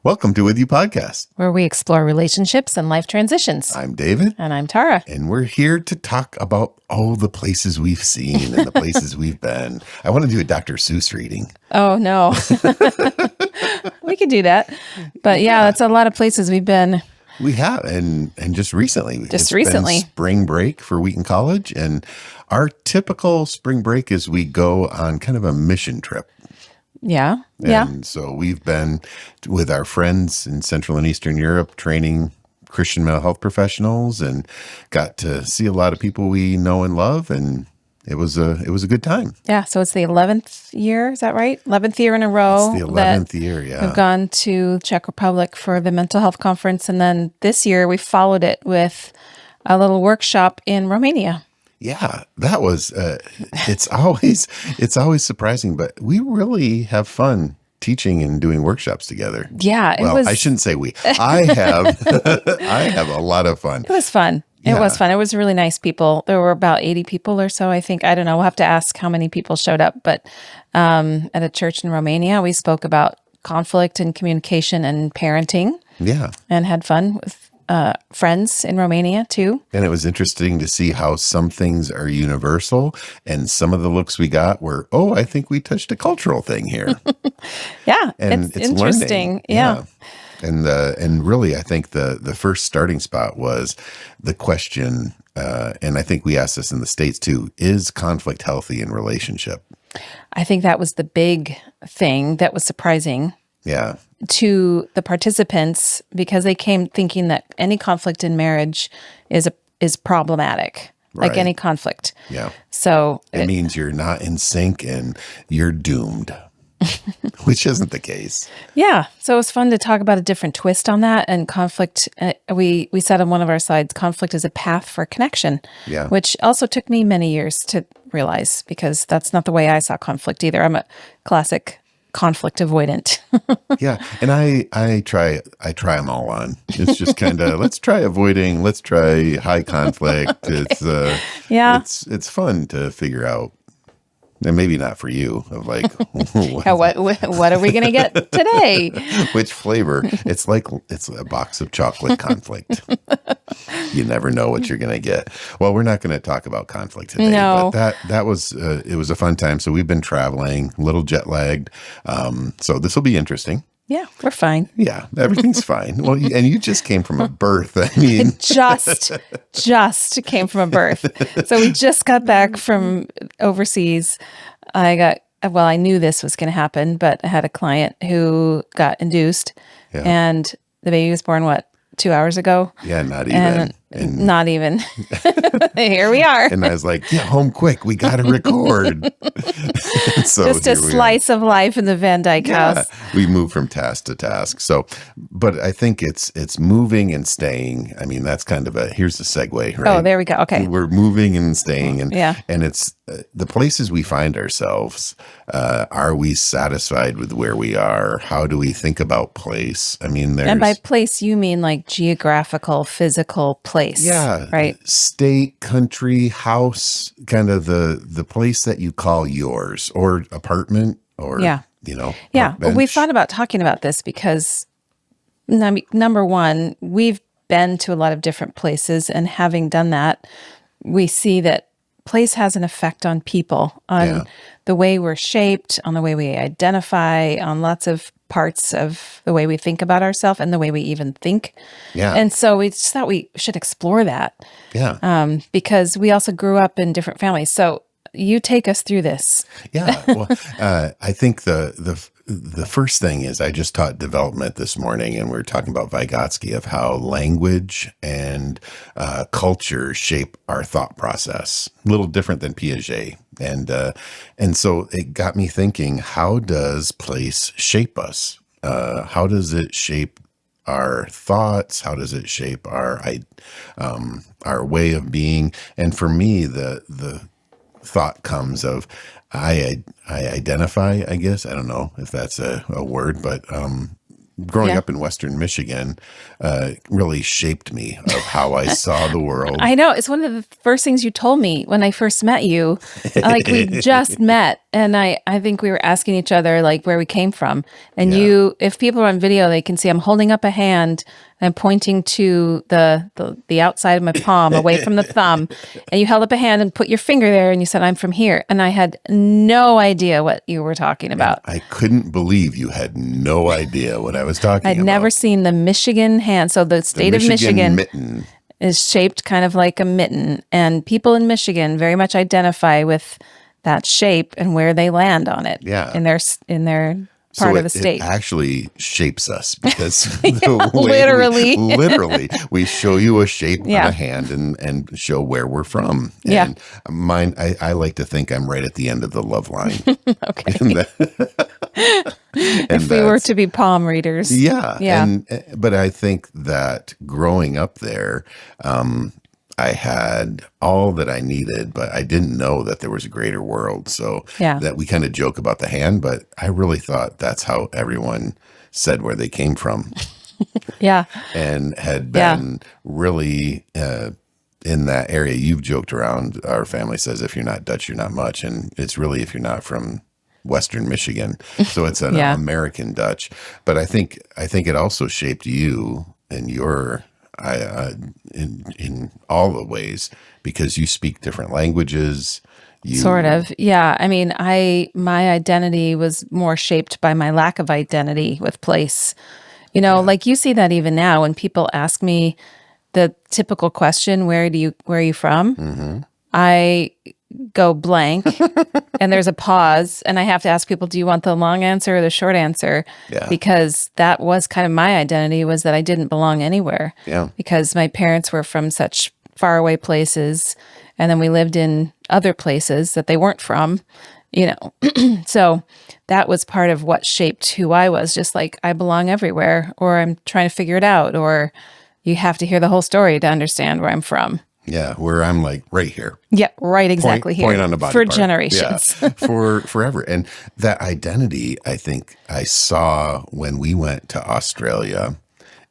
Welcome to With You Podcast, where we explore relationships and life transitions. I'm David. And I'm Tara. And we're here to talk about all the places we've seen and the places we've been. I want to do a Dr. Seuss reading. Oh, no. We could do that. But yeah, that's a lot of places we've been. We have, and just recently. Just recently. Been spring break for Wheaton College, and our typical spring break is we go on kind of a mission trip. Yeah. And so we've been with our friends in Central and Eastern Europe training Christian mental health professionals and got to see a lot of people we know and love. And it was a good time. Yeah. So it's the 11th year. Is that right? 11th year in a row. It's the 11th year. Yeah. We've gone to Czech Republic for the mental health conference. And then this year we followed it with a little workshop in Romania. Yeah, that was, it's always surprising, but we really have fun teaching and doing workshops together. Yeah. I shouldn't say we, I have a lot of fun. It was fun. Yeah. It was fun. It was really nice people. There were about 80 people or so, I think. I don't know. We'll have to ask how many people showed up. But at a church in Romania, we spoke about conflict and communication and parenting. Yeah. And had fun with friends in Romania too. And it was interesting to see how some things are universal and some of the looks we got were, oh, I think we touched a cultural thing here. Yeah. And it's interesting. Learning. Yeah. And really, I think the first starting spot was the question, and I think we asked this in the States too, is conflict healthy in relationship? I think that was the big thing that was surprising. Yeah. To the participants, because they came thinking that any conflict in marriage is problematic, right. Like any conflict. Yeah. So it means you're not in sync and you're doomed, which isn't the case. Yeah. So it was fun to talk about a different twist on that. And conflict, we said on one of our slides, conflict is a path for connection. Yeah. Which also took me many years to realize, because that's not the way I saw conflict either. I'm a classic conflict avoidant. Yeah. And I try them all on. It's just kind of, let's try avoiding, let's try high conflict. Okay. It's fun to figure out. And maybe not for you, of like, what are we going to get today? Which flavor? It's a box of chocolate conflict. You never know what you're going to get. Well, we're not going to talk about conflict today. No. But that was, it was a fun time. So we've been traveling, a little jet lagged. So this will be interesting. Yeah, we're fine. Yeah, everything's fine. Well, and you just came from a birth. I mean, just came from a birth. So we just got back from overseas. I knew this was going to happen, but I had a client who got induced, and the baby was born, 2 hours ago? Yeah, not even. Not even. Here we are. And I was like, get home quick. We got to record. So just a slice of life in the Van Dyke house. We move from task to task. So, but I think it's moving and staying. I mean, that's kind of here's the segue, right? Oh, there we go. Okay. We're moving and staying. And it's the places we find ourselves. Are we satisfied with where we are? How do we think about place? I mean, and by place, you mean like geographical, physical place. Yeah. Right. State, country, house, kind of the place that you call yours, or apartment, or, Yeah. bench. We thought about talking about this because number one, we've been to a lot of different places, and having done that, we see that place has an effect on people, on the way we're shaped, on the way we identify, on lots of parts of the way we think about ourselves and the way we even think. Yeah. And so we just thought we should explore that. Yeah. Because we also grew up in different families. So you take us through this. Yeah. Well, I think the first thing is, I just taught development this morning, and we're talking about Vygotsky, of how language and culture shape our thought process. A little different than Piaget. And so it got me thinking, how does place shape us? How does it shape our thoughts? How does it shape our way of being? And for me, the thought comes of, I identify, I guess. I don't know if that's a word, but growing up in Western Michigan really shaped me of how I saw the world. I know. It's one of the first things you told me when I first met you. Like, we just met, And I think we were asking each other like where we came from. And Yeah. if people are on video, they can see I'm holding up a hand and I'm pointing to the outside of my palm away from the thumb. And you held up a hand and put your finger there and you said, I'm from here. And I had no idea what you were talking And about. I couldn't believe you had no idea what I was talking I'd never about. seen the Michigan hand. So the The state of Michigan Michigan mitten. is shaped kind of like a mitten. And people in Michigan very much identify with that shape and where they land on it Yeah. in their So part of the it state. actually shapes us because Yeah, the way literally. literally, we show you a shape on Yeah. a hand and show where we're from. Yeah. And mine, I like to think I'm right at the end of the love line. Okay. And, that, and If we were that's, to be palm readers. yeah. Yeah. But I think that growing up there, I had all that I needed, but I didn't know that there was a greater world. So Yeah. that we kind of joke about the hand, but I really thought that's how everyone said where they came from Yeah. and had Yeah. been really in that area. You've joked around. Our family says, if you're not Dutch, you're not much. And it's really if you're not from Western Michigan. So it's an Yeah. American Dutch. But I think it also shaped you and your in all the ways because you speak different languages. You Sort of. Yeah. I mean, my identity was more shaped by my lack of identity with place. Like you see that even now when people ask me the typical question, where are you from? I go blank and there's a pause and I have to ask people, do you want the long answer or the short answer? Yeah. Because that was kind of my identity, was that I didn't belong anywhere. Yeah. Because my parents were from such faraway places and then we lived in other places that they weren't from, So that was part of what shaped who I was, just like I belong everywhere or I'm trying to figure it out, or you have to hear the whole story to understand where I'm from. Yeah, where I'm like right here. Yeah, right, exactly here. Point on the body for part. generations. Yeah, for forever. And that identity, I think I saw when we went to Australia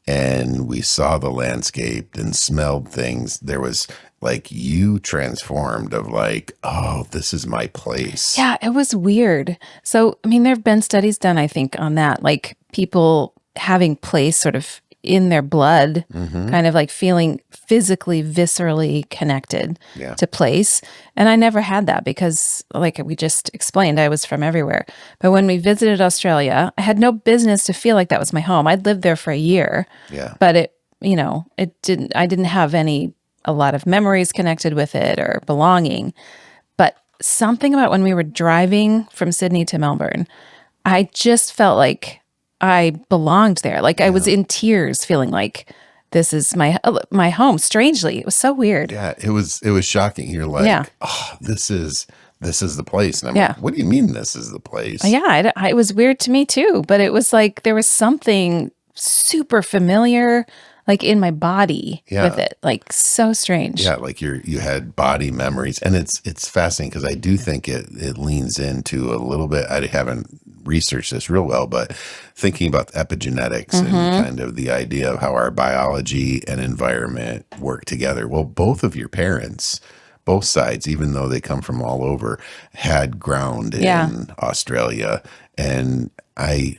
and we saw the landscape and smelled things. There was like you transformed of like, oh, this is my place. Yeah, it was weird. So, I mean, there have been studies done, I think, on that, like people having place sort of in their blood, kind of like feeling physically, viscerally connected Yeah. to place. And I never had that because, like we just explained, I was from everywhere. But when we visited Australia, I had no business to feel like that was my home. I'd lived there for a year, Yeah. but I didn't have a lot of memories connected with it or belonging. But something about when we were driving from Sydney to Melbourne, I just felt like I belonged there. Like I was in tears feeling like this is my home. Strangely, it was so weird. Yeah. It was shocking. You're like, Yeah. oh, this is the place. And I'm Yeah. like, what do you mean this is the place? Yeah, it was weird to me too, but it was like there was something super familiar like in my body Yeah. with it. Like so strange. Yeah, like you had body memories, and it's fascinating because I do think it leans into a little bit. I haven't researched this real well, but thinking about epigenetics and kind of the idea of how our biology and environment work together. Well, both of your parents, both sides, even though they come from all over, had ground Yeah. in Australia, and I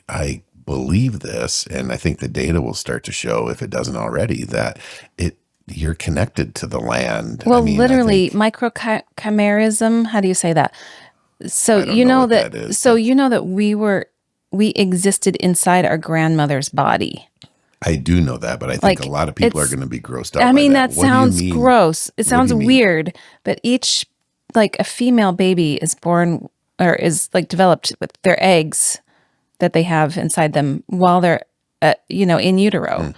believe this, and I think the data will start to show, if it doesn't already, that you're connected to the land. Well, I mean, I literally think- microchimerism. How do you say that? So I don't know what that is, So but- you know that we existed inside our grandmother's body. I do know that, but I think Like, a lot of people are it's- going to be grossed out. I by mean, that that What do you sounds mean? gross. It do sounds you mean? weird, but like a female baby is born or is like developed with their eggs that they have inside them while they're, in utero.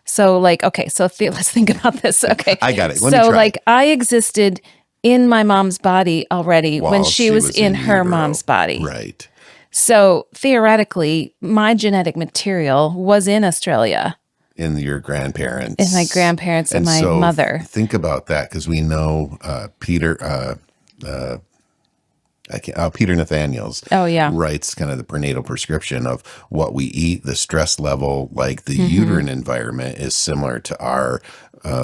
So like, okay, so let's think about this. Okay. I got it. Let me So try. like I existed in my mom's body already when While she was in her utero. mom's body. Right. So theoretically, my genetic material was in Australia. In your grandparents. In my grandparents and my mother. Think about that because we know Peter, Peter Nathaniel's Oh, yeah. writes kind of the prenatal prescription of what we eat, the stress level, like the Hmm. uterine environment is similar to our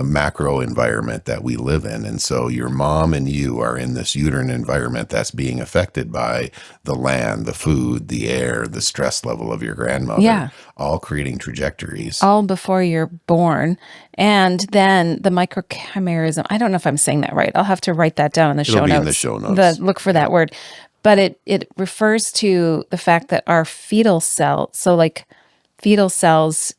macro environment that we live in. And so your mom and you are in this uterine environment that's being affected by the land, the food, the air, the stress level of your grandmother, Yeah. all creating trajectories. All before you're born. And then the microchimerism, I don't know if I'm saying that right. I'll have to write that down in the It'll show be in the notes. show notes. Look for Yeah. that word. But it refers to the fact that our fetal cell, so like fetal cells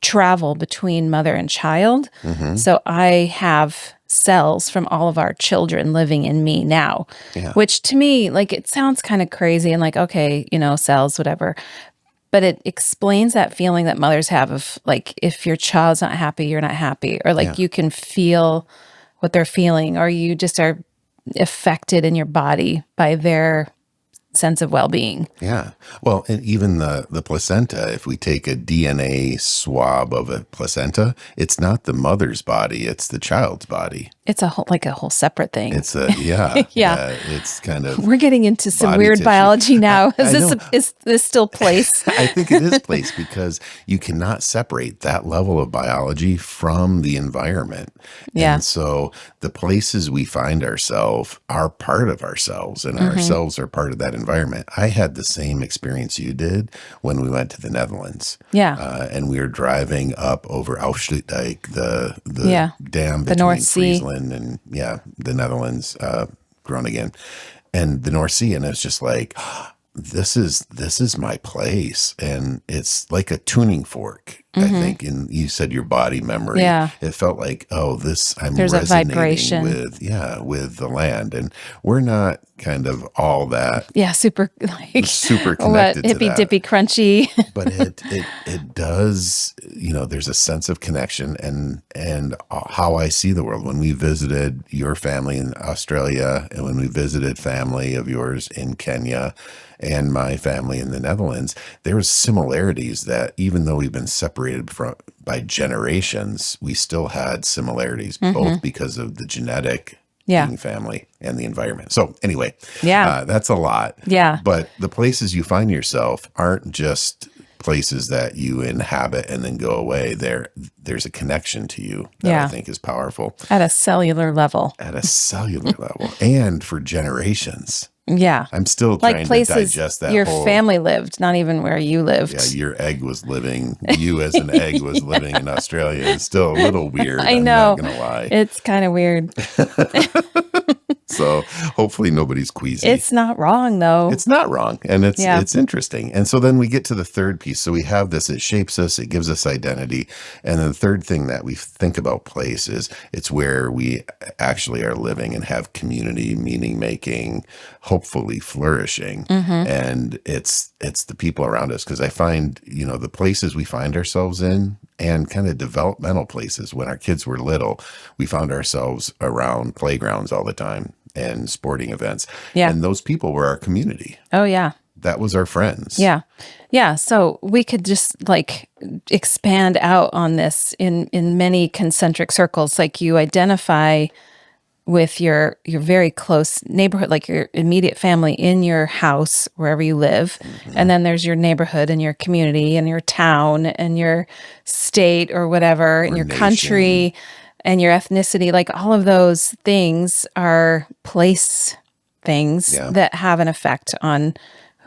travel between mother and child. Hmm. So I have cells from all of our children living in me now, Yeah. which to me, like, it sounds kind of crazy and like, okay, cells, whatever. But it explains that feeling that mothers have of like, if your child's not happy, you're not happy, or Yeah. like you can feel what they're feeling, or you just are affected in your body by their sense of well-being. Yeah. Well, and even the placenta, if we take a DNA swab of a placenta, it's not the mother's body, it's the child's body. It's a whole separate thing. It's a, yeah, Yeah. it's kind of We're getting into some body weird tissue. biology now. I know. Is this still place? I think it is place because you cannot separate that level of biology from the environment. Yeah. And so the places we find ourselves are part of ourselves, and Mm-hmm. ourselves are part of that environment. I had the same experience you did when we went to the Netherlands. Yeah. And we were driving up over Dyke, the Yeah. dam The between North Sea. Friesland and the Netherlands, Groningen, and the North Sea, and it's just like, this is my place, and it's like a tuning fork. I think, and you said your body memory. Mm-hmm. Yeah. It felt like, oh, this I'm There's a resonating vibration. with the land, and we're not kind of all that Yeah. Super like super what connected to hippy that. dippy crunchy. But it does, there's a sense of connection, and how I see the world. When we visited your family in Australia, and when we visited family of yours in Kenya and my family in the Netherlands, there was similarities that even though we've been separated from by generations, we still had similarities, both because of the genetic Yeah. being family and the environment. So anyway, Yeah. that's a lot. Yeah. But the places you find yourself aren't just places that you inhabit and then go away. There's a connection to you that I Yeah. think is powerful At a cellular level. at a cellular level and for generations. Yeah. I'm still Like trying to places digest that your whole. family lived, not even where you lived. Yeah, you as an egg was living in Australia. It's still a little weird. I I'm know. not going to lie. It's kind of weird. So hopefully nobody's queasy. It's not wrong though. It's not wrong, and Yeah. it's interesting. And so then we get to the third piece. So we have this, it shapes us, it gives us identity. And then the third thing that we think about place is it's where we actually are living and have community, meaning making, hopefully flourishing. And it's the people around us, because I find, the places we find ourselves in, and kind of developmental places. When our kids were little, we found ourselves around playgrounds all the time and sporting events. Yeah. And those people were our community. Oh yeah. That was our friends. Yeah. Yeah. So we could just like expand out on this in many concentric circles. Like you identify with your very close neighborhood, like your immediate family in your house, wherever you live. And then there's your neighborhood and your community and your town and your state or whatever, and your nation. country and your ethnicity. Like all of those things are place things Yeah. that have an effect on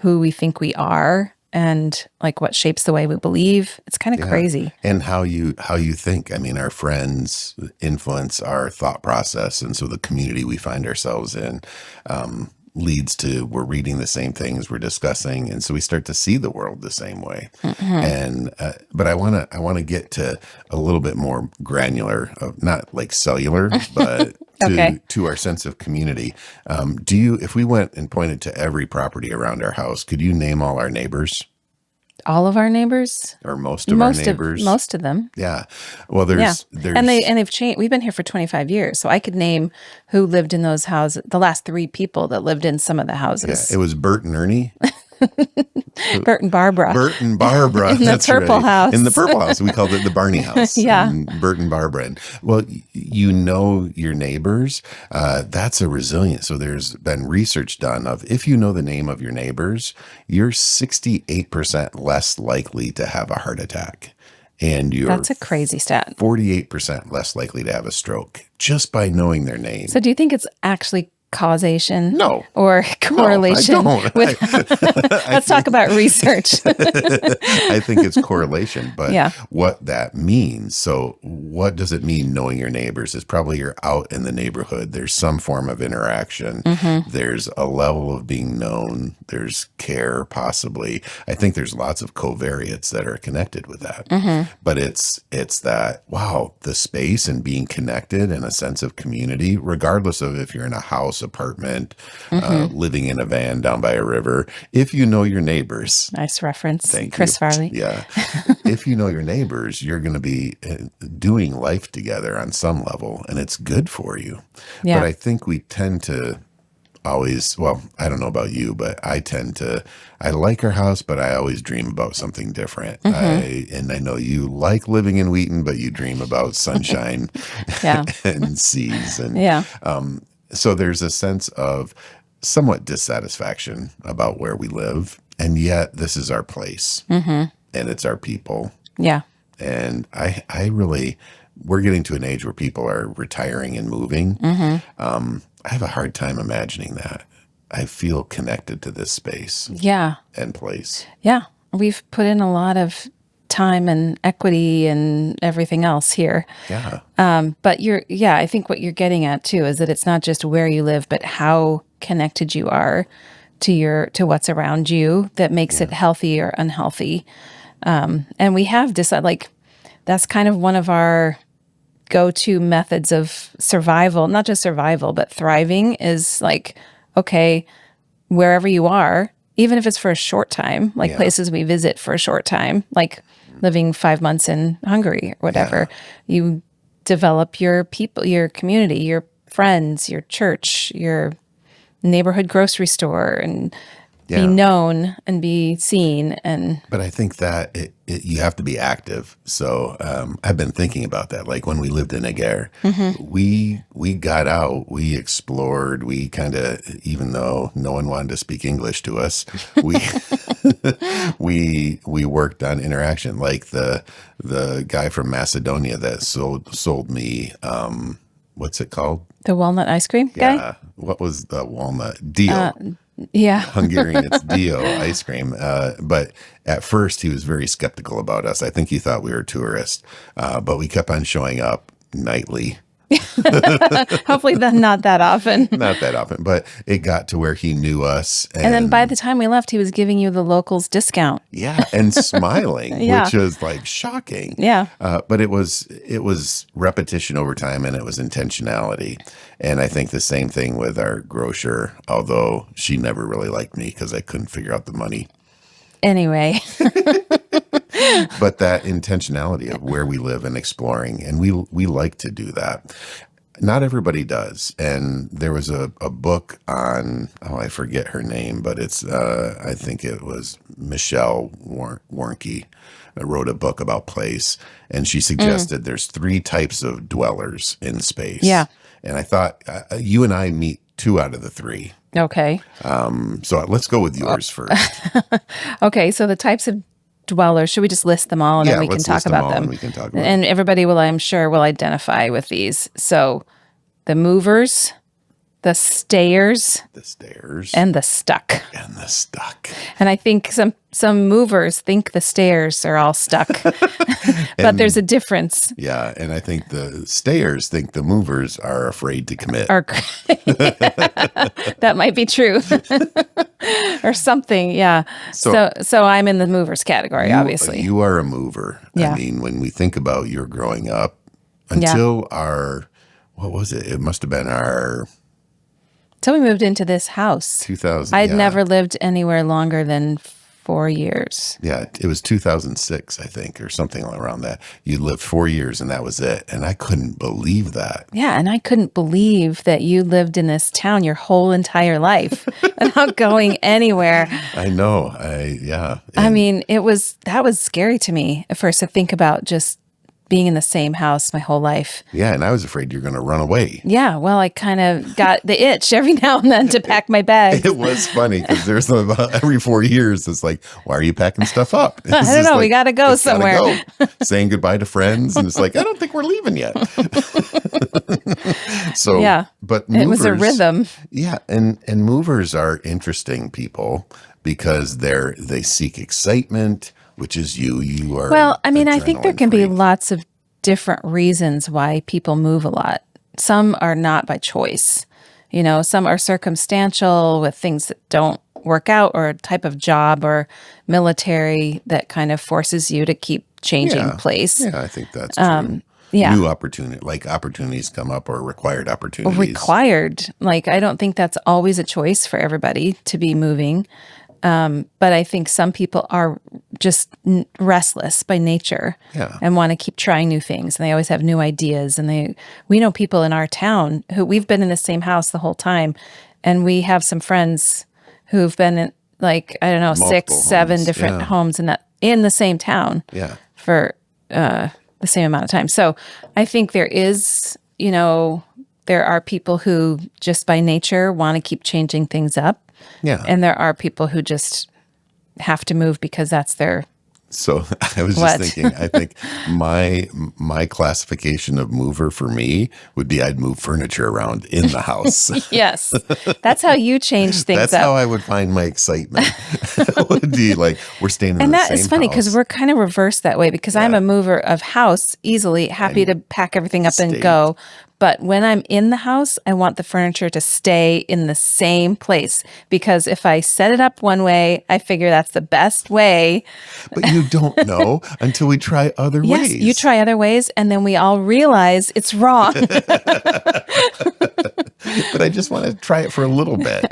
who we think we are and like what shapes the way we believe. It's kind of Yeah. crazy. And how you think. I mean, our friends influence our thought process, and so the community we find ourselves in leads to, we're reading the same things, we're discussing, and so we start to see the world the same way. And but I want to get to a little bit more granular, of not like cellular, but Okay. to our sense of community. If we went and pointed to every property around our house, could you name all our neighbors All of our neighbors, or most of our neighbors? most of them. Yeah. Well, Yeah. there's And they've changed. We've been here for 25 years. So I could name who lived in those houses, the last 3 people that lived in some of the yeah, houses. it was Bert and Ernie. Bert and Barbara. Bert and Barbara. In the That's purple right. house. In the purple house. We called it the Barney house. Yeah. And Bert and Barbara. And, well, you know your neighbors. That's a resilience. So there's been research done of if you know the name of your neighbors, you're 68% less likely to have a heart attack. And you're That's a crazy stat. 48% less likely to have a stroke just by knowing their name. So do you think it's actually causation? No. Or correlation? No, I don't. With let's talk about research. I think it's correlation, but Yeah. what that means. So what does it mean knowing your neighbors is probably you're out in the neighborhood. There's some form of interaction. There's a level of being known. There's care possibly. I think there's lots of covariates that are connected with that. But it's that, wow, the space and being connected and a sense of community, regardless of if you're in a house, apartment, living in a van down by a river. If you know your neighbors. Nice reference. Thank Chris you. Farley. Yeah. If you know your neighbors, you're going to be doing life together on some level, and it's good for you. Yeah. But I think we tend to always, well, I don't know about you, but I like our house, but I always dream about something different. And I know you like living in Wheaton, but you dream about sunshine Yeah. and seas. And Yeah. so there's a sense of somewhat dissatisfaction about where we live. And yet this is our place and it's our people. Yeah. And I really, we're getting to an age where people are retiring and moving. I have a hard time imagining that. I feel connected to this space Yeah. and place. Yeah. We've put in a lot of time and equity and everything else here. Yeah. But I think what you're getting at too is that it's not just where you live, but how connected you are to what's around you that makes it healthy or unhealthy. And we have decided, like, that's kind of one of our go-to methods of survival, not just survival, but thriving is like, okay, wherever you are, even if it's for a short time, like places we visit for a short time, like living 5 months in Hungary or whatever, you develop your people, your community, your friends, your church, your neighborhood grocery store, and be known and be seen. But I think that you have to be active. So I've been thinking about that. Like when we lived in Aguirre, we got out, we explored, we kind of, even though no one wanted to speak English to us, we we worked on interaction. Like the guy from Macedonia that sold me what's it called? The walnut ice cream guy? Yeah. What was the walnut? Dio. Yeah. Hungarian, it's Dio ice cream. But at first, he was very skeptical about us. I think he thought we were tourists. But we kept on showing up nightly. Hopefully not that often. Not that often, but it got to where he knew us. And then by the time we left, he was giving you the locals discount. Yeah, and smiling, Yeah. which was like shocking. Yeah. But it was repetition over time, and it was intentionality. And I think the same thing with our grocer, although she never really liked me because I couldn't figure out the money. Anyway. But that intentionality of where we live and exploring, and we like to do that. Not everybody does. And there was a book on, I forget her name, but it's, I think it was Michelle Warnick wrote a book about place. And she suggested there's 3 types of dwellers in space. Yeah. And I thought you and I meet 2 out of the 3. Okay. So let's go with yours first. Okay. So the types of dwellers, should we just list them all and then we can let's talk list about all them? and we can talk about And everybody will, I'm sure, will identify with these. So the movers, the stayers, and the stuck. And the stuck. And I think some movers think the stairs are all stuck, but there's a difference. Yeah, and I think the stayers think the movers are afraid to commit. That might be true, or something. Yeah. So I'm in the movers category, obviously. You are a mover. Yeah. I mean, when we think about your growing up, until our, what was it? It must have been our Until we moved into this house. 2000. I'd never lived anywhere longer than 4 years. Yeah, it was 2006, I think, or something around that. You lived 4 years and that was it. And I couldn't believe that. Yeah, and I couldn't believe that you lived in this town your whole entire life without going anywhere. I know. Yeah. I And mean, that was scary to me at first to think about just being in the same house my whole life. yeah, and I was afraid you're going to run away. Yeah, well, I kind of got the itch every now and then to pack my bags. It was funny because there's about every 4 years, it's like, why are you packing stuff up? I don't know. We got to go somewhere. Saying goodbye to friends. And it's like, I don't think we're leaving yet. So, Yeah, but movers, it was a rhythm. Yeah. And movers are interesting people because they seek excitement, which is you are. Well, I mean, I think there adrenaline can be freak. lots of different reasons why people move a lot. Some are not by choice. Some are circumstantial with things that don't work out, or a type of job or military that kind of forces you to keep changing place. Yeah, I think that's true. Yeah. New opportunities come up, or required opportunities. Required. Like, I don't think that's always a choice for everybody to be moving. But I think some people are just restless by nature and want to keep trying new things. And they always have new ideas. And we know people in our town who we've been in the same house the whole time. And we have some friends who've been in, like, I don't know, Multiple 6, 7 homes, different yeah. homes in the same town Yeah. for the same amount of time. So I think there are people who just by nature want to keep changing things up. Yeah. And there are people who just have to move because that's their. So I was What? just thinking, I think my classification of mover for me would be I'd move furniture around in the house. Yes. That's how you change things That's up. how I would find my excitement. Would be like, we're staying in And the that same is funny because house. we're kind of reversed that way, because I'm Yeah. a mover of house easily, happy to pack everything up and State. go. But when I'm in the house, I want the furniture to stay in the same place, because if I set it up one way, I figure that's the best way. But you don't know until we try other Yes, ways. you try other ways, and then we all realize it's wrong. But I just want to try it for a little bit.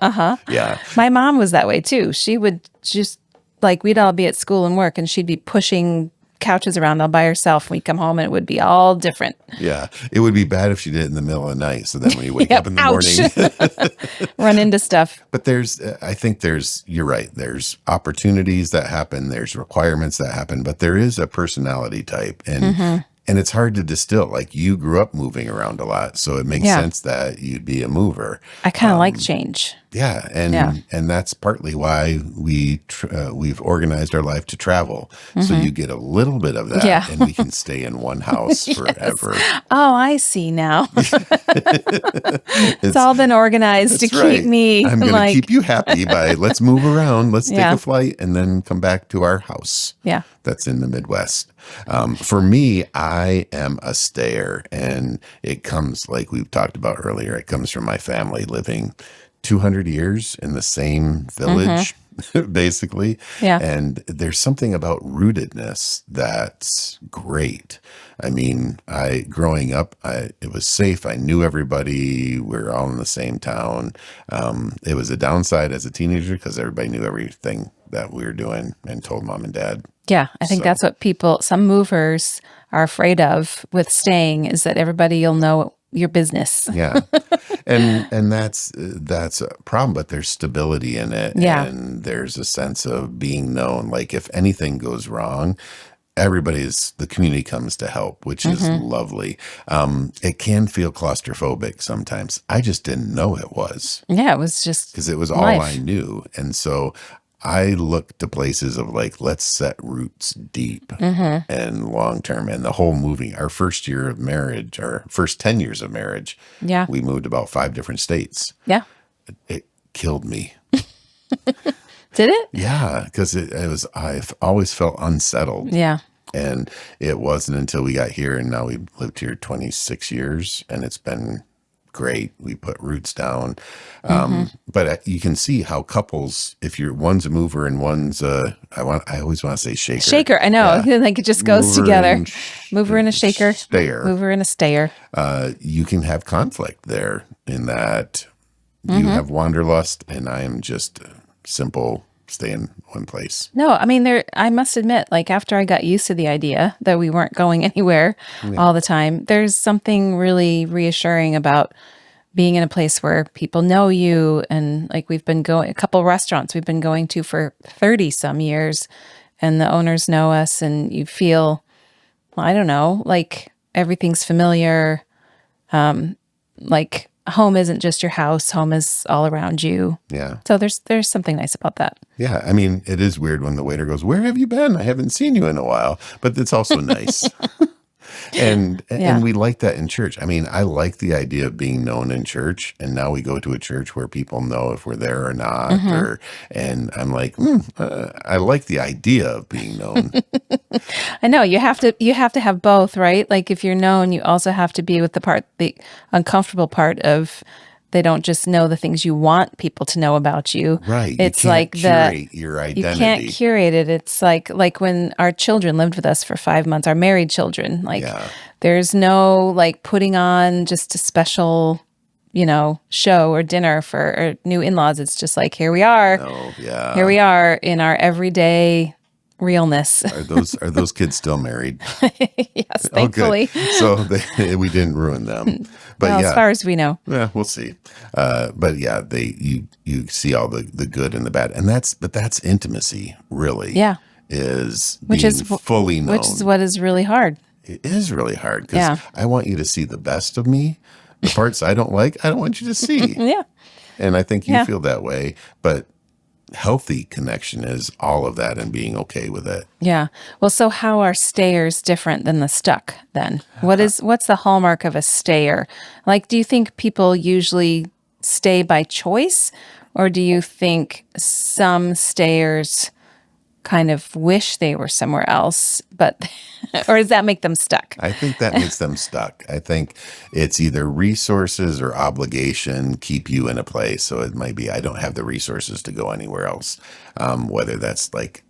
Yeah. My mom was that way too. She would just, like, we'd all be at school and work, and she'd be pushing couches around all by herself. We'd come home and it would be all different. Yeah. It would be bad if she did it in the middle of the night. So then when you wake Yep, up in the ouch. morning. Run into stuff. But I think you're right. There's opportunities that happen. There's requirements that happen, but there is a personality type, and it's hard to distill. Like, you grew up moving around a lot, so it makes Yeah. sense that you'd be a mover. I kind of like change. Yeah. And that's partly why we've organized our life to travel. So you get a little bit of that, Yeah. and we can stay in one house forever. Oh, I see now. It's all been organized to That's right. keep me I'm going to like, keep you happy by let's move around. Let's take Yeah. a flight and then come back to our house. yeah. That's in the Midwest. For me, I am a stayer, and it comes, like we've talked about earlier, it comes from my family living 200 years in the same village, basically. Yeah. And there's something about rootedness that's great. I mean, growing up, it was safe. I knew everybody. We were all in the same town. It was a downside as a teenager because everybody knew everything that we were doing and told mom and dad. Yeah. I think that's what some movers are afraid of with staying, is that everybody will know your business. Yeah. And that's a problem, but there's stability in it. Yeah. And there's a sense of being known. Like, if anything goes wrong, the community comes to help, which is lovely. It can feel claustrophobic sometimes. I just didn't know it was, Yeah. It was just because it was all life. I knew. And so I looked to places of, like, let's set roots deep and long term. And the whole moving, our first year of marriage, our first 10 years of marriage, Yeah. we moved about 5 different states. Yeah. It killed me. Did it? Yeah, because I've always felt unsettled. Yeah. And it wasn't until we got here, and now we've lived here 26 years, and it's been great. We put roots down. But you can see how couples, if one's a mover and one's I always want to say shaker. Shaker. I know. Yeah. Like, it just goes Mover together. and Mover and a shaker. Stayer. Mover and a stayer. You can have conflict there in that you have wanderlust, and I am just a simple stay in one place. No, I mean, I must admit, like after I got used to the idea that we weren't going anywhere Yeah. all the time, there's something really reassuring about being in a place where people know you. And like we've been going, a couple restaurants we've been going to for 30 some years, and the owners know us, and you feel, well, I don't know, like everything's familiar. Like home isn't just your house, home is all around you. Yeah. So there's something nice about that. Yeah. I mean, it is weird when the waiter goes, "Where have you been? I haven't seen you in a while." But it's also nice. And Yeah. we like that in church. I mean, I like the idea of being known in church, and now we go to a church where people know if we're there or not. And I'm like, I like the idea of being known. I know you have to have both, right? Like if you're known, you also have to be with the uncomfortable part of they don't just know the things you want people to know about you. Right. It's you can't like curate your you can't identity. curate it. It's like when our children lived with us for 5 months, our married children, like Yeah. there's no like putting on just a special, show or dinner for or new in-laws. It's just like, here we are. Oh, yeah. Here we are in our everyday realness. Are those kids still married? Yes, Oh, good. thankfully. So we didn't ruin them. But Well, yeah. as far as we know. Yeah, we'll see. But yeah, you see all the good and the bad, and that's intimacy, really. Yeah. Is Which being is fully known. Which is what is really hard. It is really hard because Yeah. I want you to see the best of me. The parts I don't like, I don't want you to see. Yeah. And I think you Yeah. feel that way. But healthy connection is all of that and being okay with it. Yeah. Well, so how are stayers different than the stuck then? What's the hallmark of a stayer? Like, do you think people usually stay by choice, or do you think some stayers kind of wish they were somewhere else, but or does that make them stuck? I think that makes them stuck. I think it's either resources or obligation keep you in a place. So it might be, I don't have the resources to go anywhere else. Whether that's like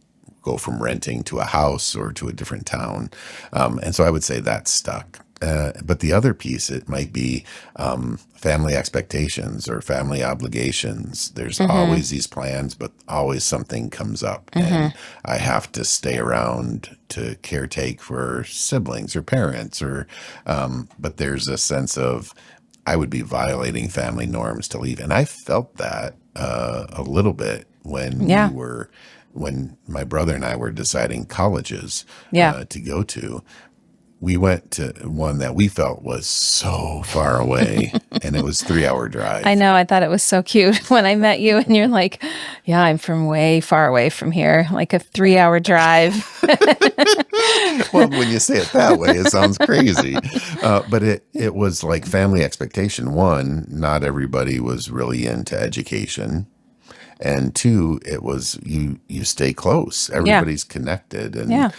go from renting to a house or to a different town. And so I would say that's stuck. But the other piece, it might be family expectations or family obligations. There's always these plans, but always something comes up. And I have to stay around to caretake for siblings or parents. But there's a sense of I would be violating family norms to leave. And I felt that a little bit when Yeah. when my brother and I were deciding colleges Yeah. to go to. We went to one that we felt was so far away, and it was 3-hour drive. I know. I thought it was so cute when I met you, and you're like, "Yeah, I'm from way far away from here, like a 3-hour drive." Well, when you say it that way, it sounds crazy. But it was like family expectation. One, not everybody was really into education. And two, it was you stay close. Everybody's connected. And Yeah.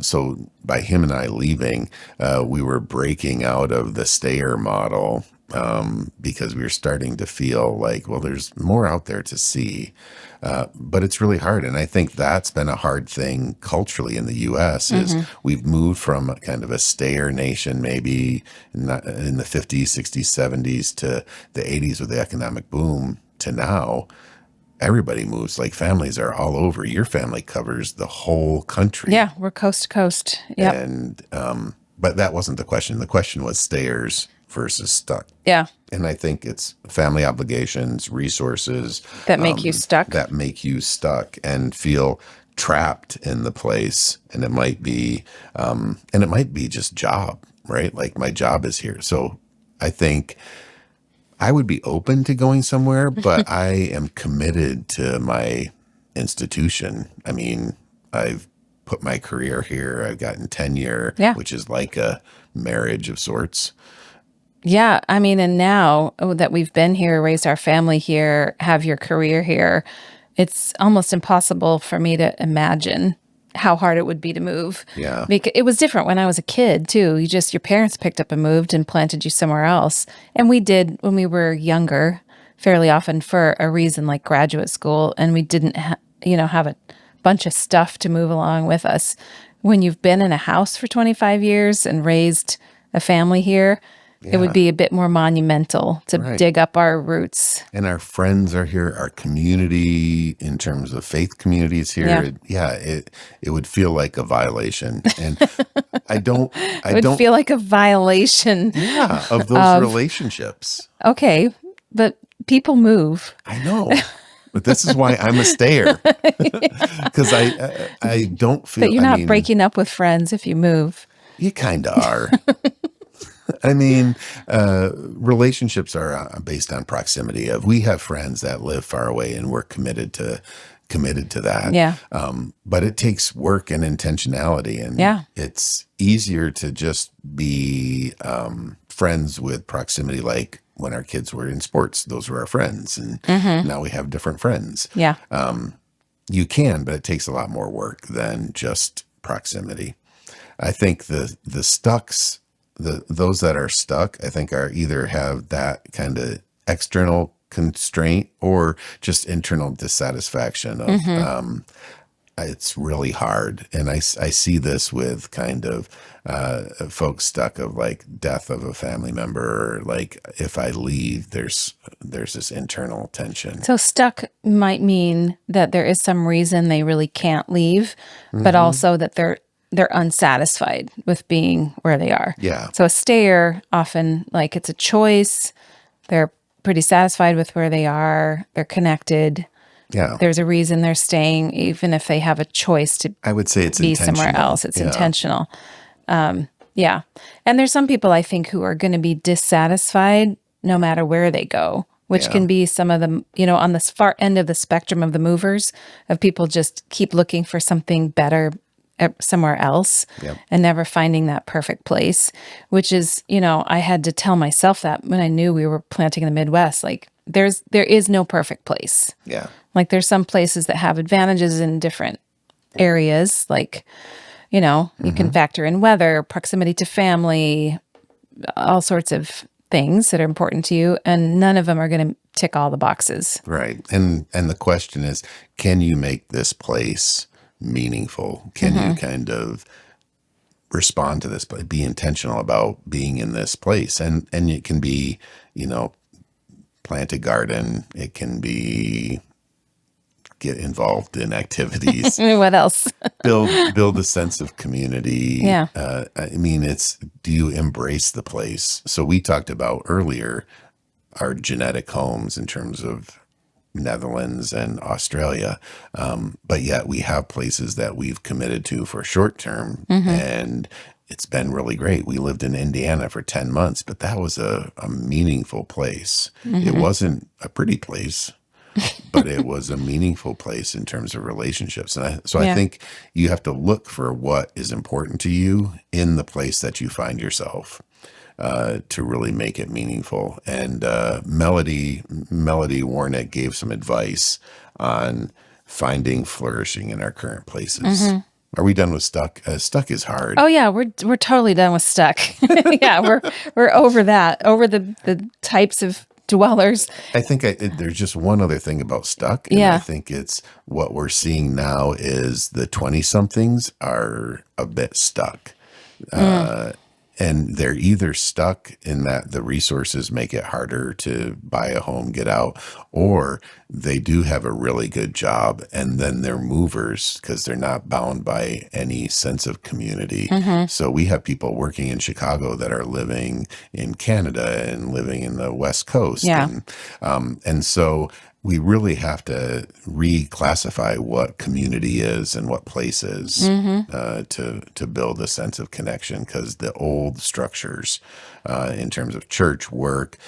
So by him and I leaving, we were breaking out of the stayer model because we were starting to feel like, well, there's more out there to see. But it's really hard. And I think that's been a hard thing culturally in the U.S. is we've moved from a kind of a stayer nation maybe in the 50s, 60s, 70s to the 80s with the economic boom to now. Everybody moves, like families are all over. Your family covers the whole country. Yeah, we're coast to coast. Yep. And but that wasn't the question. The question was stayers versus stuck. Yeah. And I think it's family obligations, resources That make you stuck. that make you stuck and feel trapped in the place. And it might be just job, right? Like my job is here. So I think I would be open to going somewhere, but I am committed to my institution. I mean, I've put my career here. I've gotten tenure, Yeah. which is like a marriage of sorts. Yeah. I mean, and now that we've been here, raised our family here, have your career here, it's almost impossible for me to imagine how hard it would be to move. Yeah. Because it was different when I was a kid too. Your parents picked up and moved and planted you somewhere else. And we did when we were younger, fairly often for a reason like graduate school. And we didn't, have a bunch of stuff to move along with us. When you've been in a house for 25 years and raised a family here, It would Yeah. be a bit more monumental to Right. dig up our roots. And our friends are here, our community in terms of faith communities here. Yeah. It would feel like a violation. And I don't, It I would don't, feel like a violation yeah, of those of, relationships. okay, but people move. I know. But this is why I'm a stayer. Because I don't But feel, you're I not mean, breaking up with friends if you move. you kind of are. I mean, relationships are based on proximity. Of we have friends that live far away, and we're committed to that. Yeah. But it takes work and intentionality, and Yeah. it's easier to just be friends with proximity. Like when our kids were in sports, those were our friends, and now we have different friends. Yeah. You can, but it takes a lot more work than just proximity. I think the stucks, those that are stuck, I think are either have that kind of external constraint or just internal dissatisfaction of it's really hard. And I see this with kind of folks stuck of like death of a family member, or like if I leave, there's this internal tension. So stuck might mean that there is some reason they really can't leave, but Hmm. also that they're unsatisfied with being where they are. Yeah. So a stayer often like it's a choice. They're pretty satisfied with where they are. They're connected. Yeah. There's a reason they're staying, even if they have a choice to I would say it's be intentional. somewhere else. It's Yeah. intentional. Yeah. And there's some people I think who are going to be dissatisfied no matter where they go, which Yeah. can be some of them, on this far end of the spectrum of the movers, of people just keep looking for something better somewhere else Yep. and never finding that perfect place, which is, I had to tell myself that when I knew we were planting in the Midwest, like there is no perfect place. Yeah. Like there's some places that have advantages in different areas, like, you can factor in weather, proximity to family, all sorts of things that are important to you, and none of them are going to tick all the boxes. Right. And the question is, can you make this place meaningful? Can you kind of respond to this place, be intentional about being in this place? And it can be, plant a garden. It can be get involved in activities, What else? build a sense of community. Yeah. I mean, do you embrace the place? So we talked about earlier our genetic homes in terms of Netherlands and Australia. But yet we have places that we've committed to for short term, and it's been really great. We lived in Indiana for 10 months, but that was a meaningful place. It wasn't a pretty place, but it was a meaningful place in terms of relationships. And I Yeah. think you have to look for what is important to you in the place that you find yourself. To really make it meaningful. And Melody Warnick gave some advice on finding flourishing in our current places. Are we done with stuck? Stuck is hard. Oh yeah, we're totally done with stuck. Yeah, we're over that, over the types of dwellers. I think there's just one other thing about stuck. And Yeah. I think it's what we're seeing now is the 20-somethings are a bit stuck. And they're either stuck in that the resources make it harder to buy a home, get out, or they do have a really good job and then they're movers because they're not bound by any sense of community. So we have people working in Chicago that are living in Canada and living in the West Coast. Yeah. And so we really have to reclassify what community is and what place is to build a sense of connection, because the old structures in terms of church work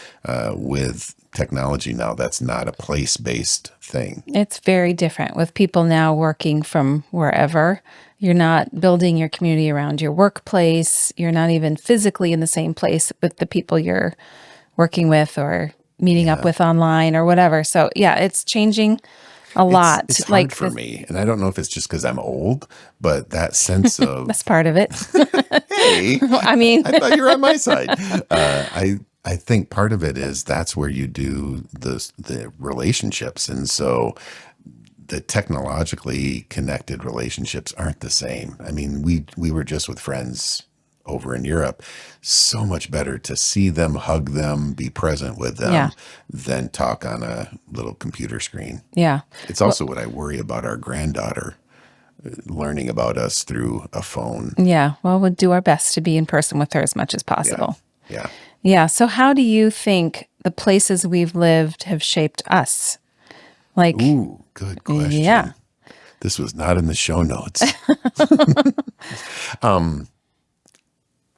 with technology now, that's not a place-based thing. It's very different with people now working from wherever. You're not building your community around your workplace. You're not even physically in the same place with the people you're working with or meeting up with online or whatever. So yeah, it's changing a lot. It's hard like for me, and I don't know if it's just because I'm old, but that sense of that's part of it. hey, I mean, I thought you were on my side. I think part of it is that's where you do the relationships, and so the technologically connected relationships aren't the same. I mean, we were just with friends over in Europe, so much better to see them, hug them, be present with Yeah. them than talk on a little computer screen. Yeah. It's also what I worry about our granddaughter learning about us through a phone. Yeah. Well, we'll do our best to be in person with her as much as Yeah. possible. Yeah. Yeah. So how do you think the places we've lived have shaped us? Like, Ooh, good yeah. question. This was not in the show notes.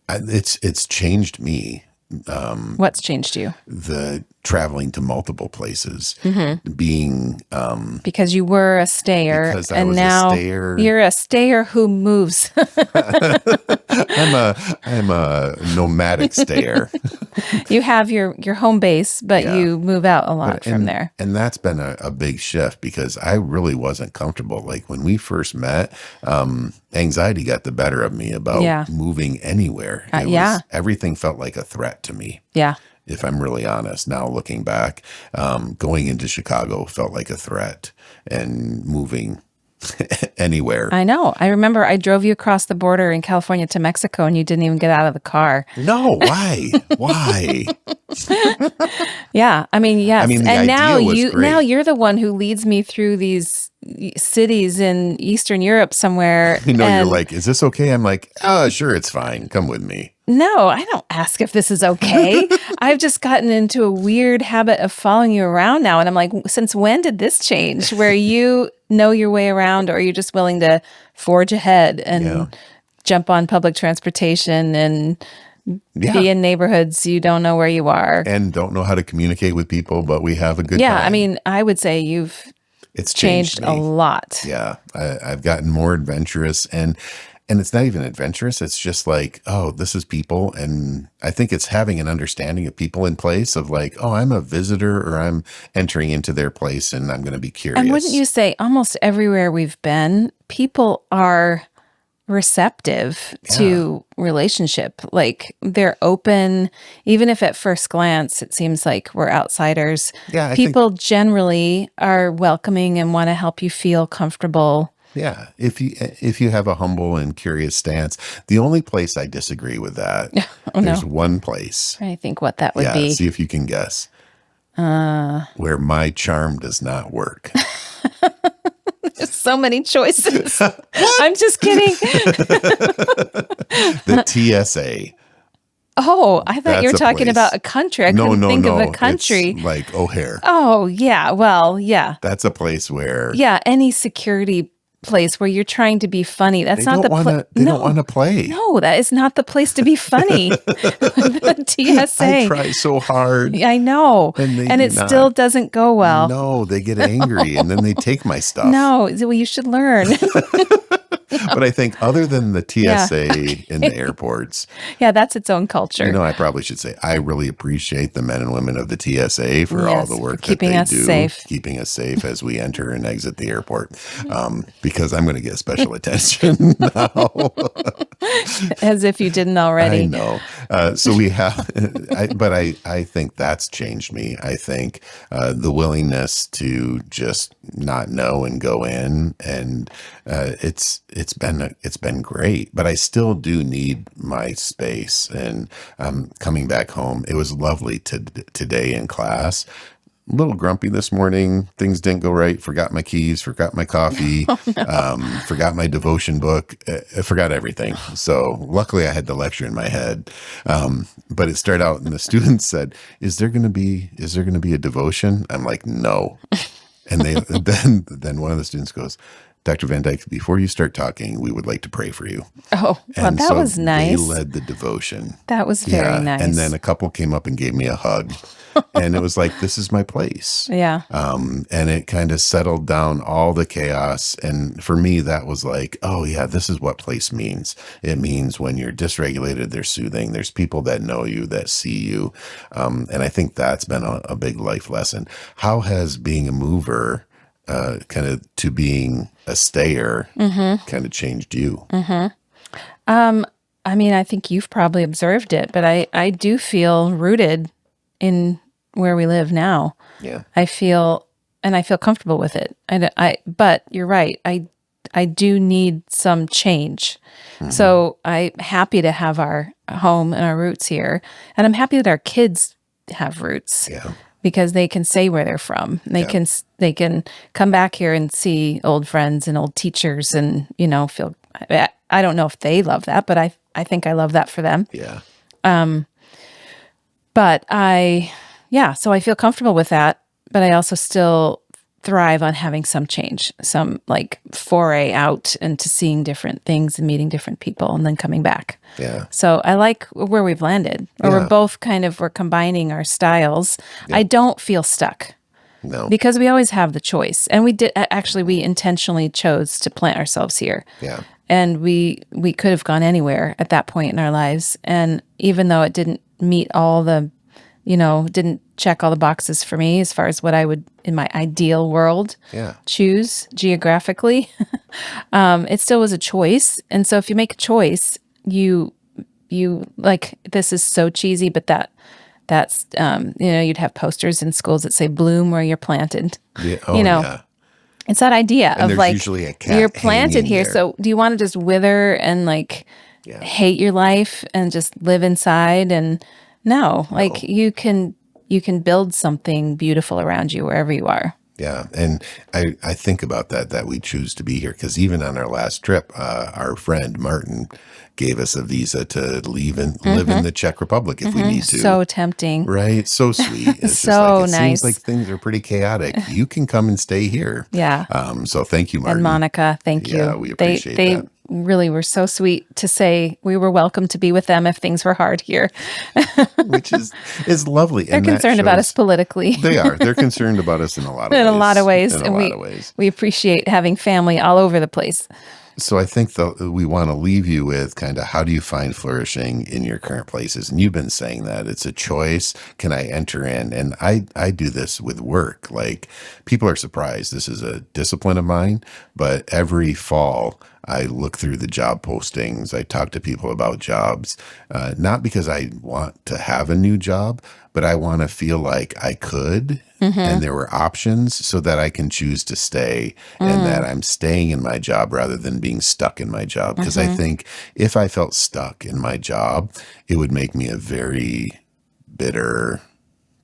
It's changed me. What's changed you? The traveling to multiple places, being Because you were a stayer because I and was a now stayer. you're a stayer who moves. I'm a nomadic stayer. You have your home base, but Yeah. you move out a lot from and there. and that's been a big shift because I really wasn't comfortable. Like when we first met, anxiety got the better of me about Yeah. moving anywhere. Yeah. Everything felt like a threat to me. Yeah. If I'm really honest, now looking back, going into Chicago felt like a threat, and moving anywhere. I know. I remember I drove you across the border in California to Mexico and you didn't even get out of the car. No, why? Why? Yeah. I mean, yes. I mean, the And now idea was great. now you're the one who leads me through these cities in Eastern Europe somewhere. You're and like, is this okay? I'm like, oh, sure, it's fine. Come with me. no, I don't ask if this is okay. I've just gotten into a weird habit of following you around now. And I'm like, since when did this change where you know your way around or you're just willing to forge ahead and Yeah. jump on public transportation and Yeah. be in neighborhoods you don't know where you are? And don't know how to communicate with people, but we have a good Yeah. time. I mean, I would say you've It's changed a me. lot. Yeah, I've gotten more adventurous, and it's not even adventurous. It's just like, oh, this is people, and I think it's having an understanding of people in place of like, oh, I'm a visitor or I'm entering into their place, and I'm going to be curious. And wouldn't you say almost everywhere we've been, people are receptive to relationship? Like they're open, even if at first glance it seems like we're outsiders. Yeah, I think- People generally are welcoming and want to help you feel comfortable. Yeah, if you have a humble and curious stance, the only place I disagree with that, Oh, there's no. one place. I think what that would be. See if you can guess. Where my charm does not work. There's so many choices. I'm just kidding. The TSA. Oh, I thought That's you were a talking place. about a country. I couldn't think of a country. It's like O'Hare. Oh, yeah. Well, yeah. That's a place where Yeah, any security place where you're trying to be funny. That's they not the don't place. want to. They don't want to play. No, that is not the place to be funny. The TSA. I try so hard. I know. And it do not. still doesn't go well. No, they get angry and then they take my stuff. No, well, you should learn. But I think other than the TSA in the airports, Yeah, that's its own culture. I probably should say I really appreciate the men and women of the TSA for all Yes, the for work keeping that they us do, safe. keeping us safe as we enter and exit the airport. Because I'm going to get special attention now. As if you didn't already. I know. So we have, but I think that's changed me. I think the willingness to just not know and go in, and it's been great. But I still do need my space. And coming back home, it was lovely today in class. A little grumpy this morning. Things didn't go right. Forgot my keys, forgot my coffee, forgot my devotion book, forgot everything. So luckily I had the lecture in my head. But it started out and the students said, is there going to be a devotion? I'm like, no. And then one of the students goes, Dr. Van Dyke, before you start talking, we would like to pray for you. Oh, well, And that so was nice. They led the devotion. That was very nice. And then a couple came up and gave me a hug. And it was like, this is my place. Yeah. And it kind of settled down all the chaos. And for me, that was like, oh, yeah, this is what place means. It means when you're dysregulated, they're soothing. There's people that know you, that see you. And I think that's been a big life lesson. How has being a mover kind of to being a stayer kind of changed you? I mean, I think you've probably observed it, but I do feel rooted in where we live now. Yeah. I feel comfortable with it. But you're right. I do need some change. So I'm happy to have our home and our roots here. And I'm happy that our kids have roots Yeah. because they can say where they're from. They can come back here and see old friends and old teachers and, feel I don't know if they love that, but I think I love that for them. Yeah. But so I feel comfortable with that, but I also still thrive on having some change, some like foray out into seeing different things and meeting different people and then coming back. Yeah. So I like where we've landed, where Yeah. we're both we're combining our styles. I don't feel stuck No. because we always have the choice. And we intentionally chose to plant ourselves here. Yeah. And we could have gone anywhere at that point in our lives. And even though it didn't meet all the, didn't check all the boxes for me as far as what I would, in my ideal world, Yeah. choose geographically, it still was a choice. And so if you make a choice, you like, this is so cheesy, but that's, you'd have posters in schools that say bloom where you're planted. Yeah. Oh, yeah. It's that idea And of there's like, usually a cat you're planted hanging here. there. So do you want to just wither and like hate your life and just live inside? And no, like you can build something beautiful around you wherever you are. Yeah. And I think about that we choose to be here because even on our last trip, our friend Martin gave us a visa to leave and live in the Czech Republic if we need to. So tempting. Right. So sweet. It's So just like, it nice. seems like things are pretty chaotic. You can come and stay here. Yeah. So thank you, Martin. And Monica, thank you. Yeah, we appreciate they that. really were so sweet to say we were welcome to be with them if things were hard here. Which is lovely. They're concerned about us politically. They are. They're concerned about us in a lot of ways. In a lot of ways. In a And lot of ways. we appreciate having family all over the place. So I think we want to leave you with kind of how do you find flourishing in your current places? And you've been saying that it's a choice. Can I enter in? And I do this with work. Like people are surprised. This is a discipline of mine, but every fall I look through the job postings. I talk to people about jobs, not because I want to have a new job, but I want to feel like I could and there were options so that I can choose to stay and that I'm staying in my job rather than being stuck in my job. Because I think if I felt stuck in my job, it would make me a very bitter,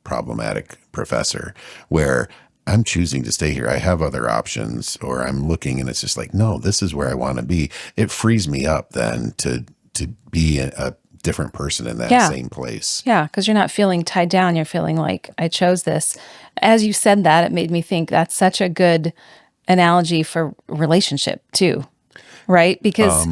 problematic professor where I'm choosing to stay here. I have other options or I'm looking and it's just like, no, this is where I want to be. It frees me up then to be a different person in that same place. Yeah, because you're not feeling tied down. You're feeling like I chose this. As you said that, it made me think that's such a good analogy for relationship too, right? Because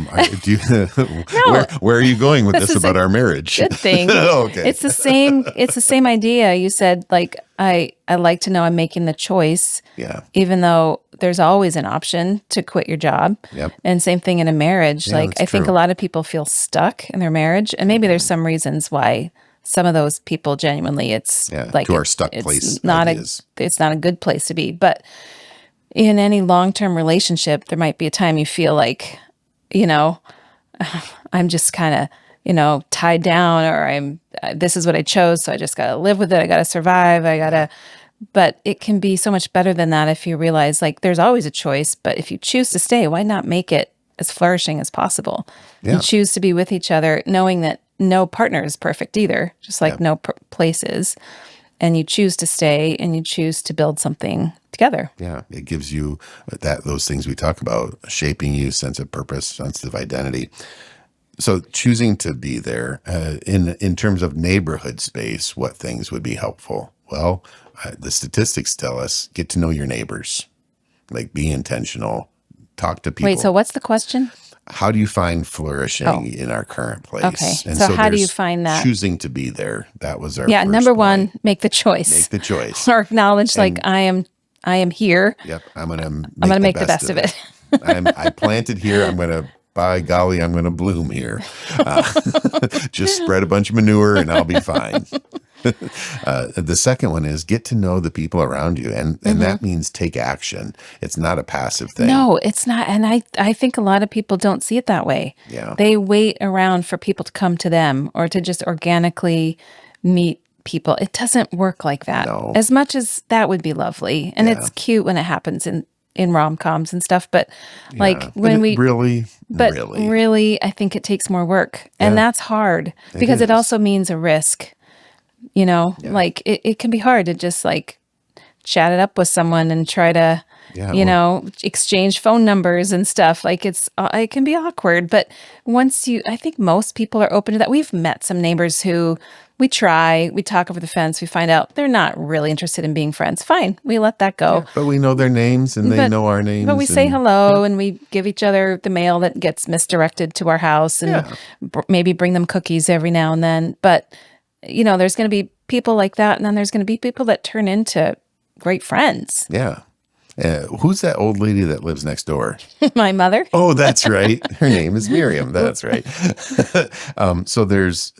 where are you going with this about our marriage? good thing. Okay. It's the same idea. You said like I like to know I'm making the choice. Yeah. Even though there's always an option to quit your job. Yep. And same thing in a marriage. Yeah, like I think a lot of people feel stuck in their marriage, and maybe there's some reasons why some of those people genuinely like to our stuck it's place not ideas. it's not a good place to be. But in any long-term relationship, there might be a time you feel like, I'm just kind of, tied down, or this is what I chose, so I just got to live with it. I got to survive. But it can be so much better than that if you realize like there's always a choice, but if you choose to stay, why not make it as flourishing as possible? Yeah. And choose to be with each other, knowing that no partner is perfect either, just like no place is. And you choose to stay and you choose to build something together. Yeah, it gives you those things we talk about, shaping you, sense of purpose, sense of identity. So choosing to be there in terms of neighborhood space, what things would be helpful? Well, the statistics tell us get to know your neighbors, like be intentional, talk to people. Wait, so what's the question? How do you find flourishing in our current place? Okay, And so how do you there's find that? Choosing to be there. That was our Yeah, first number point. one, make the choice. Make the choice. Or acknowledge like I am here. Yep, I'm gonna make the best of it. I planted here. I'm gonna. By golly, I'm going to bloom here. Just spread a bunch of manure and I'll be fine. The second one is get to know the people around you. And that means take action. It's not a passive thing. No, it's not. And I think a lot of people don't see it that way. Yeah. They wait around for people to come to them or to just organically meet people. It doesn't work like that. No. As much as that would be lovely. And it's cute when it happens in rom-coms and stuff, but like Yeah. But when we but really, really I think it takes more work, and yeah, that's hard it because it is. also means a risk, you know, Yeah. like it can be hard to just like chat it up with someone and try to, Yeah. you Well, know, exchange phone numbers and stuff. Like it can be awkward, but I think most people are open to that. We've met some neighbors who we talk over the fence, we find out they're not really interested in being friends. Fine, we let that yeah. go. But we know their names and they But know our but we names. say And yeah. hello and we give each other the mail that gets misdirected to our house and Yeah. maybe bring them cookies every now and then. But you know, there's going to be people like that, and then there's going to be people that turn into great friends. Yeah. Who's that old lady that lives next door? My mother. Oh, that's right. Her name is Miriam. That's right. So there's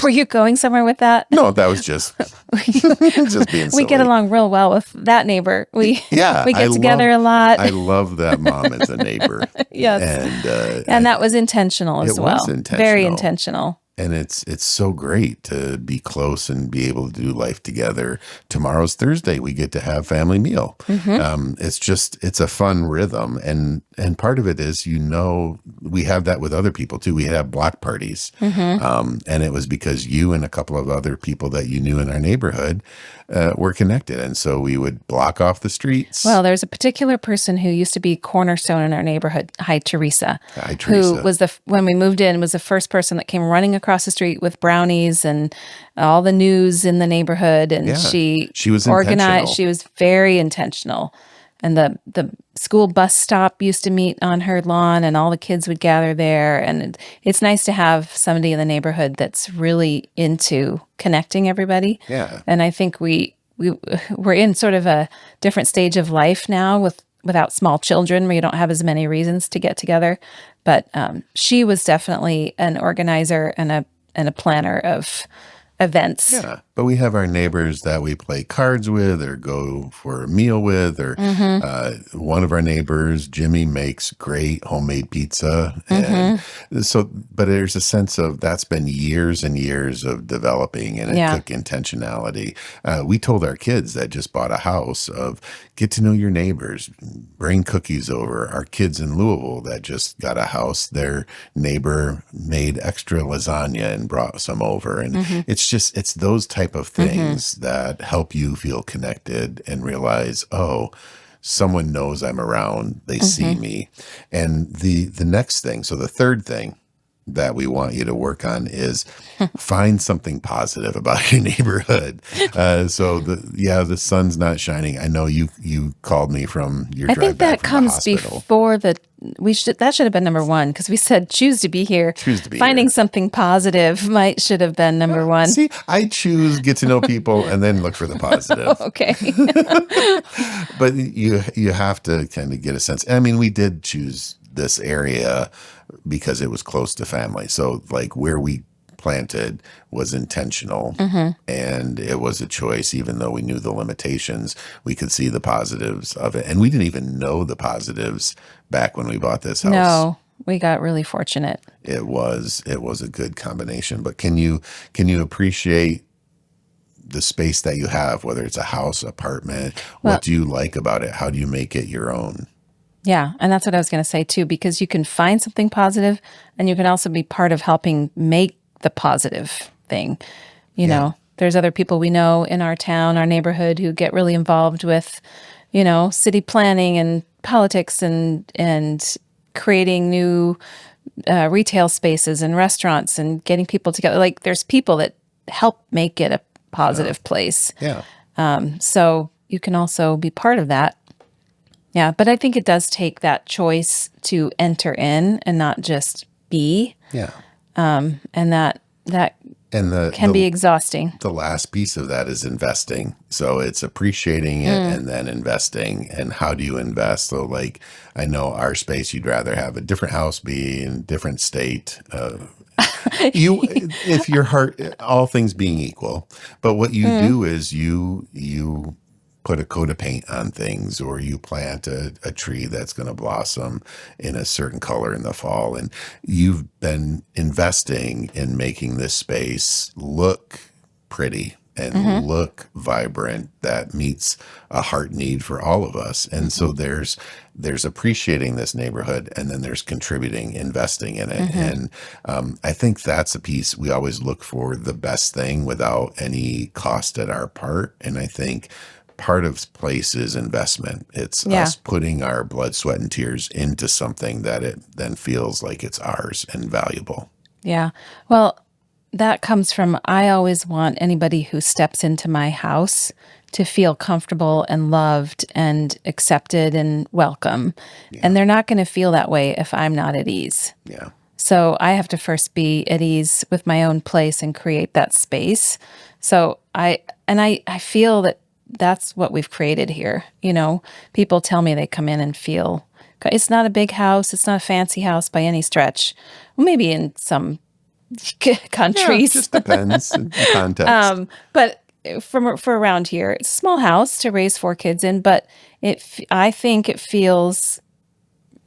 Were you going somewhere with that? no, that was just just being We get silly. along real well with that neighbor. Yeah, We get together a lot. I love that mom as a neighbor, Yes. and And that was intentional it as was well. Very intentional. intentional. And it's so great to be close and be able to do life together. Tomorrow's Thursday. We get to have family meal. It's a fun rhythm, and part of it is we have that with other people too. We have block parties, and it was because you and a couple of other people that you knew in our neighborhood were connected, and so we would block off the streets. Well, there's a particular person who used to be cornerstone in our neighborhood. Hi, Teresa. Hi, Who Teresa. was when we moved in, was the first person that came running across the street with brownies and all the news in the neighborhood. And Yeah, she she was organized. intentional. She was very intentional. And the school bus stop used to meet on her lawn, and all the kids would gather there. And it's nice to have somebody in the neighborhood that's really into connecting everybody. Yeah. And I think we're in sort of a different stage of life now without small children, where you don't have as many reasons to get together. But she was definitely an organizer and a planner of events. Yeah, but we have our neighbors that we play cards with or go for a meal with, or one of our neighbors, Jimmy, makes great homemade pizza. And so, but there's a sense of that's been years and years of developing, and it Yeah. took intentionality. We told our kids that just bought a house of get to know your neighbors, bring cookies over. Our kids in Louisville that just got a house, their neighbor made extra lasagna and brought some over. And it's those type of things that help you feel connected and realize, oh, someone knows I'm around. They see me. And the next thing, so the third thing that we want you to work on is find something positive about your neighborhood. The sun's not shining. I know you called me from your I drive think back that from the comes hospital. before that should have been number one, because we said choose to be here. Choose to be Finding here. something positive should have been number one. See, I choose get to know people and then look for the positive. Okay. But you have to kind of get a sense. I mean, we did choose this area because it was close to family. So like where we planted was intentional, and it was a choice. Even though we knew the limitations, we could see the positives of it. And we didn't even know the positives back when we bought this house. No, we got really fortunate. It was a good combination. But can you appreciate the space that you have, whether it's a house, apartment? Well- What do you like about it? How do you make it your own? Yeah, and that's what I was going to say too, because you can find something positive, and you can also be part of helping make the positive thing. You know, there's other people we know in our town, our neighborhood, who get really involved with, you know, city planning and politics and creating new retail spaces and restaurants and getting people together. Like there's people that help make it a positive place. Yeah. So you can also be part of that. Yeah, but I think it does take that choice to enter in and not just be, Yeah. and that And can be exhausting. the last piece of that is investing. So it's appreciating it and then investing. And how do you invest? So like, I know our space, you'd rather have a different house be in a different state. If your heart, all things being equal, but what you do is you put a coat of paint on things, or you plant a tree that's going to blossom in a certain color in the fall. And you've been investing in making this space look pretty and look vibrant, that meets a heart need for all of us. And so there's appreciating this neighborhood, and then there's contributing, investing in it. And I think that's a piece we always look for the best thing without any cost at our part. And I think part of place is investment. It's us putting our blood, sweat, and tears into something that it then feels like it's ours and valuable. Yeah. Well, that comes from, I always want anybody who steps into my house to feel comfortable and loved and accepted and welcome. And they're not going to feel that way if I'm not at ease. Yeah. So I have to first be at ease with my own place and create that space. So I feel that that's what we've created here. You know, people tell me they come in and feel it's not a big house. It's not a fancy house by any stretch. Well, maybe in some countries. It just depends on the context. But for around here, it's a small house to raise 4 kids in, but I think it feels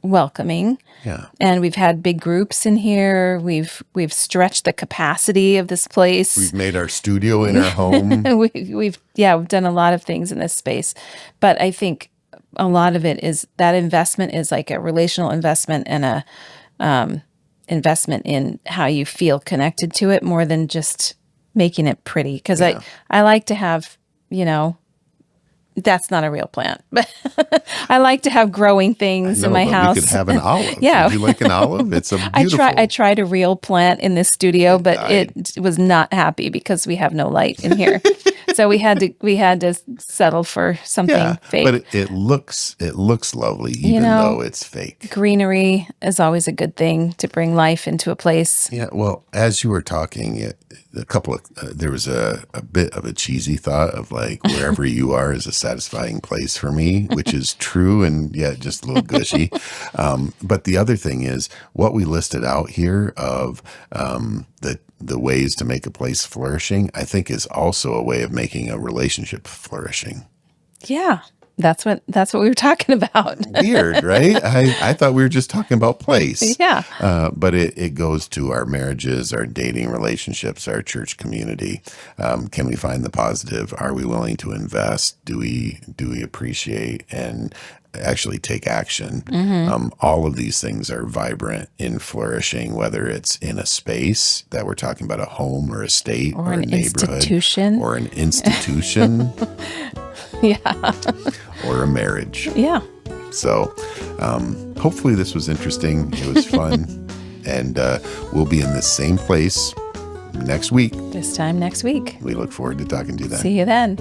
welcoming. Yeah. And we've had big groups in here. We've stretched the capacity of this place. We've made our studio in our home. we've done a lot of things in this space. But I think a lot of it is that investment is like a relational investment and a investment in how you feel connected to it more than just making it pretty. Because I like to have, that's not a real plant, but I like to have growing things in my house. We could have an olive. Yeah. Would you like an olive? It's a beautiful. I tried a real plant in this studio, but it was not happy because we have no light in here. So we had to settle for something fake. But it looks lovely, even though it's fake. Greenery is always a good thing to bring life into a place. Yeah. Well, as you were talking, there was a bit of a cheesy thought of like wherever you are is a satisfying place for me, which is true and yet just a little gushy. But the other thing is what we listed out here of the ways to make a place flourishing, I think is also a way of making a relationship flourishing. Yeah. That's what we were talking about. Weird, right? I thought we were just talking about place. Yeah. But it goes to our marriages, our dating relationships, our church community. Can we find the positive? Are we willing to invest? Do we appreciate and actually take action? All of these things are vibrant in flourishing, whether it's in a space that we're talking about, a home or a state or a neighborhood institution. or an institution. Yeah. Or a marriage. Yeah. So hopefully this was interesting. It was fun. And we'll be in the same place next week. This time next week. We look forward to talking to you then. See you then.